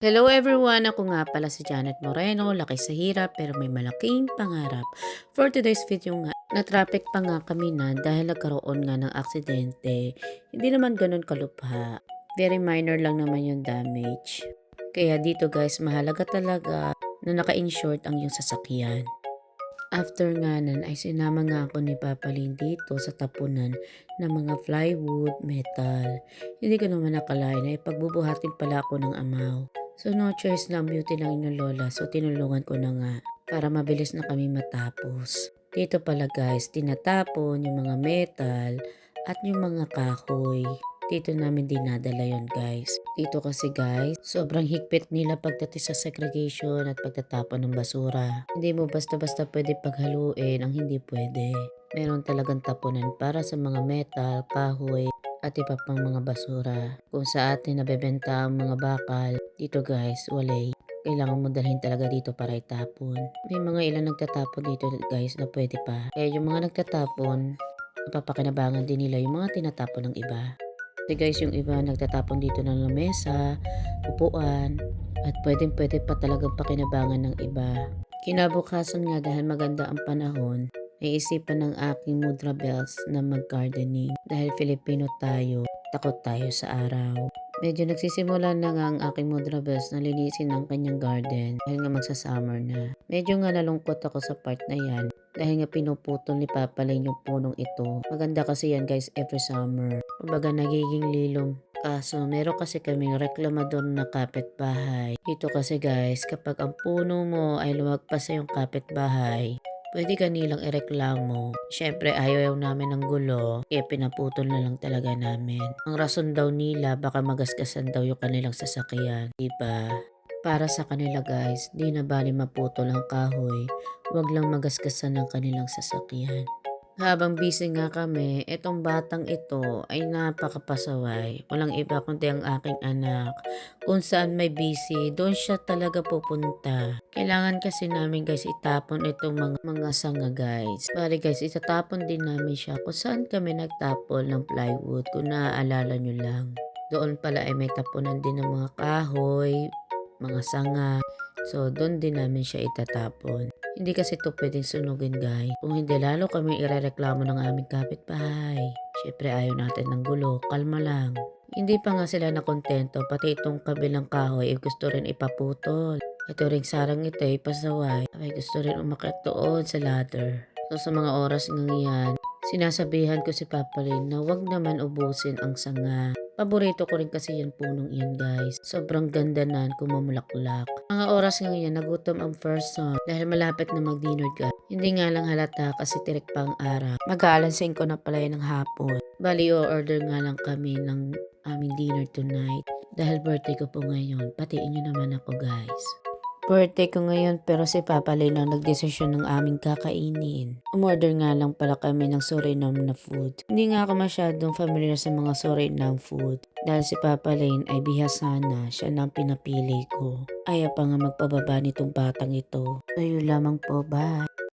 Hello everyone! Ako nga pala si Janet Moreno, laki sa hirap pero may malaking pangarap. For today's video nga, na-traffic pa nga kami na dahil nagkaroon nga ng aksidente. Hindi naman ganun kalubha. Very minor lang naman yung damage. Kaya dito guys, mahalaga talaga na naka-insured ang yung sasakyan. After nga nun ay sinama nga ako ni Papa Lin dito sa tapunan ng mga plywood, metal. Hindi ko naman nakalain ay pagbubuhatin pala ako ng amaw. So no choice lang, beauty lang yung lola. So tinulungan ko na nga para mabilis na kami matapos. Dito pala guys, tinatapon yung mga metal at yung mga kahoy. Dito namin dinadala yon guys. Dito kasi guys, sobrang higpit nila pagdating sa segregation at pagtatapon ng basura. Hindi mo basta-basta pwede paghaluin ang hindi pwede. Meron talagang tapunan para sa mga metal, kahoy, at iba pang mga basura. Kung sa atin nabebenta ang mga bakal, dito guys, wala. Kailangan mo dalhin talaga dito para itapon. May mga ilan nagtatapon dito guys na pwede pa. Kaya yung mga nagtatapon, napapakinabangan din nila yung mga tinatapon ng iba. Kasi guys, yung iba nagtatapon dito ng lamesa, upuan, at pwede pa talagang pakinabangan ng iba. Kinabukasan nga dahil maganda ang panahon, naisipan ng aking mudra bells na mag-gardening. Dahil Filipino tayo, takot tayo sa araw. Medyo nagsisimula na nga ang aking mudra bells na linisin ang kanyang garden dahil nga magsa-summer na. Medyo nga nalungkot ako sa part na yan dahil nga pinuputol ni Papa Lane yung punong ito. Maganda kasi yan guys every summer. Kumbaga nagiging lilom. Kaso meron kasi kaming reklamador na kapitbahay. Dito kasi guys, kapag ang puno mo ay lumagpas sa yung kapitbahay, pwede ka nilang ireklamo. Siyempre ayaw namin ng gulo, kaya pinaputol na lang talaga namin. Ang rason daw nila, baka magasgasan daw yung kanilang sasakyan. Diba? Para sa kanila guys, di na bali maputol ang kahoy, wag lang magasgasan ng kanilang sasakyan. Habang busy nga kami, itong batang ito ay napakapasaway. Walang iba kundi ang aking anak. Kung saan may busy, doon siya talaga pupunta. Kailangan kasi namin guys itapon itong mga sanga guys. Bali guys, itatapon din namin siya kung saan kami nagtapon ng plywood kung naaalala nyo lang. Doon pala ay may tapunan din ng mga kahoy, mga sanga. So, doon din namin siya itatapon. Hindi kasi ito pwedeng sunugin guys. Kung hindi lalo kami irereklamo ng aming kapitbahay. Siyempre ayaw natin ng gulo, kalma lang. Hindi pa nga sila nakontento, pati itong kabilang kahoy ay gusto rin ipaputol. Ito ring sarang ito ay pasaway. Ay gusto rin umakyat doon sa ladder. So sa mga oras ng yan, sinasabihan ko si Papa Lin na wag naman ubusin ang sanga. Paborito ko rin kasi yan punong iyan guys. Sobrang ganda na kung mamulaklak. Mga oras nga yan, nagutom ang person dahil malapit na mag-dinner guys. Hindi nga lang halata kasi tirik pa ang araw. Mag-aalas 5 na pala yan ng hapon. Bali o-order nga lang kami ng aming dinner tonight. Dahil birthday ko po ngayon, patiin nyo naman ako guys. Birthday ko ngayon pero si Papa Lane lang nagdesisyon ng aming kakainin. Umorder nga lang pala kami ng Suriname na food. Hindi nga ako masyadong familiar sa mga Suriname food. Dahil si Papa Lane ay bihasana, siya nang pinapili ko. Ayaw pa nga magpababa nitong batang ito. So yun lamang po, bye!